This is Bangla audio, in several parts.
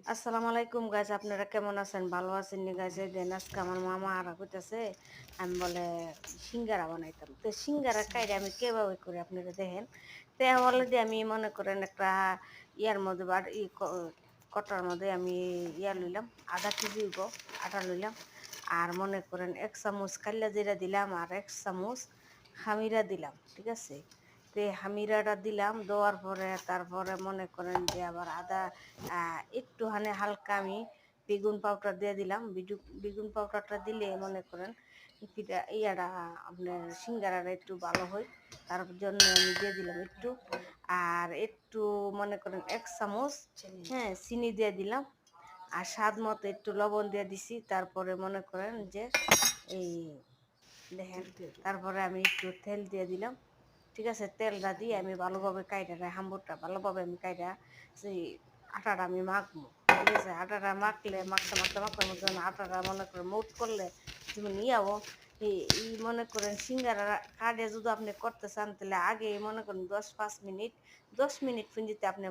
আসসালামু আলাইকুম গাইস, আপনারা কেমন আছেন? ভালো আছেন নি গাইস? এই দেন আজকে আমার মামা আর কইতাছে আমি বলে সিঙ্গারা বানাইতাম। তো সিঙ্গারা কাইরে আমি কিভাবে করি আপনারা দেখেন। তো অলরেডি আমি মনে করেন একটা ইয়ার মধ্যে কটার মধ্যে আমি লইলাম, 1/2 কেজি হইব আটা লইলাম। আর মনে করেন ১ চামচ কাল্লা জিরা দিলাম আর ১ চামচ খামিরা দিলাম। ঠিক আছে? তে হামিরাটা দিলাম, দেওয়ার পরে তারপরে মনে করেন যে আবার একটুখানি হালকা আমি বেগুন পাউডার দিয়ে দিলাম। বেগুন পাউডারটা দিলে মনে করেন ইয়াটা আপনার সিঙ্গারাটা একটু ভালো হয়। তার জন্য আমি দিয়ে দিলাম একটু। আর একটু মনে করেন ১ চামচ হ্যাঁ চিনি দিয়ে দিলাম। আর স্বাদ মতো একটু লবণ দিয়ে দিছি। তারপরে মনে করেন যে এই দেখেন, তারপরে আমি একটু তেল দিয়ে দিলাম। ঠিক আছে? তেলটা দিয়ে আমি ভালোভাবে হাম্বুরটা ভালোভাবে আমি সেই আটাটা আমি মাখবো। ঠিক আছে? আটাটা মাখলে মাখতে আটাটা মনে করেন মোট করলে যেমন ইয়াও মনে করেন সিঙ্গারা কাঠে যদি আপনি করতে চান তাহলে আগে মনে করেন ১০ মিনিট ফিঞ্জিতে আপনি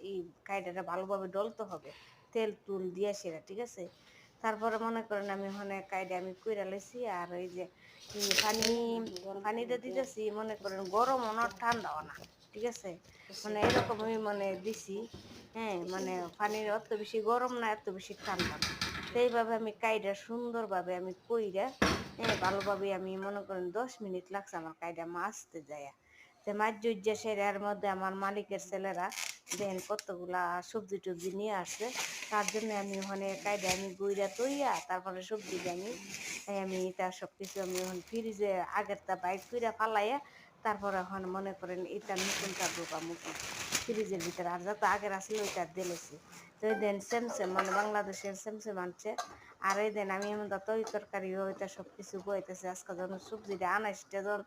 এই কায়দাটা ভালোভাবে ডলতে হবে। তেল টুল দিয়ে সেরা। ঠিক আছে? তারপরে মনে করেন আমি ওখানে কায়দা আমি কইরা লাইছি। আর এই যে পানিটা দিতেছি মনে করেন গরমও না ঠান্ডাও না। ঠিক আছে? মানে এরকমই মানে দিছি। হ্যাঁ, মানে পানির অত বেশি গরম না, এত বেশি ঠান্ডা না। তো এইভাবে আমি কাইডা সুন্দরভাবে আমি কইরা হ্যাঁ, ভালোভাবে আমি মনে করেন ১০ মিনিট লাগছে আমার কাইডা মাছতে যাইয়া। তো মাছ জুইজা সেরার মধ্যে আমার মালিকের ছেলেরা দেখেন কতগুলা সবজি-টবজি নিয়ে আসছে। তার জন্য আমি ওখানে কাইডা আমি গুইড়া তৈয়া তারপরে সবজিটা আমি তার সবকিছু আমি এখন ফ্রিজে আগেরটা বাইর কইরা ফালাইয়া তারপরে এখন মনে করেন এটা নতুনটা ঢোকামু ফ্রিজের ভিতরে। আর যত আগের আছিল ওইটা দিলেছি। তো এই দেন সেমসেম মানে বাংলাদেশের সেমসেম আনছে। আর এই দেন আমি এমন তরকারি ওইটা সব কিছু বইতেছে। আজকে যখন সবজিটা আনাইসটা যখন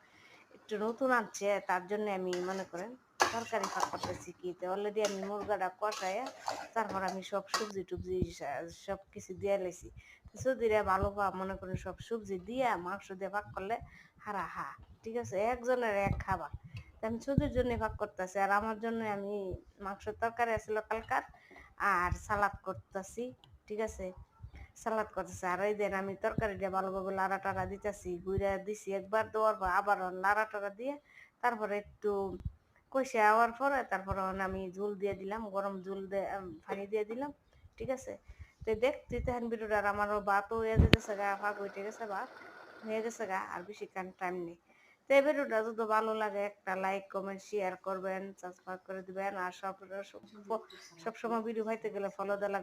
একটু নতুন আনছে তার জন্য আমি মনে করেন তরকারি পাক করতেছি কি অলরেডি আমি মুরগাটা কষাইয়া তারপর আমি সব সবজি-টবজি সব কিছু দিয়ে লাইছি। সবজিটা ভালো মনে করেন সব সবজি দিয়া মাংস দিয়ে ভাগ করলে হারা। ঠিক আছে? একজনের এক খাবার। তো আমি শুধুর জন্য ভাগ করতেছি। আর আমার জন্য আমি মাংসের তরকারি আছিল কালকার আর সালাদ করতেছি। ঠিক আছে? সালাদ করতেছি। আর এই দেন আমি তরকারিটা ভালোভাবে লাড়া-টাড়া দিতেছি। গুইড়া দিছি একবার, দেওয়ার পর আবার লাড়া-টাড়া দিয়ে তারপরে একটু কষে হওয়ার পরে তারপরে আমি ঝোল দিয়ে দিলাম, গরম ঝোল দিয়ে পানি দিয়ে দিলাম। ঠিক আছে? তো দেখতে তেহান ভিডিওটা আর আমারও ভাতও হয়ে যেতেছে গা, ফাঁক উঠে গেছে ভাত হয়ে গেছে গা, আর বেশিক্ষণ টাইম নেই। তো এই ভিডিওটা যদি ভালো লাগে একটা লাইক, কমেন্ট, শেয়ার করবেন, সাবস্ক্রাইব করে দিবেন। আর সবসময় ভিডিও পাইতে গেলে ফলো দেওয়া লাগবে।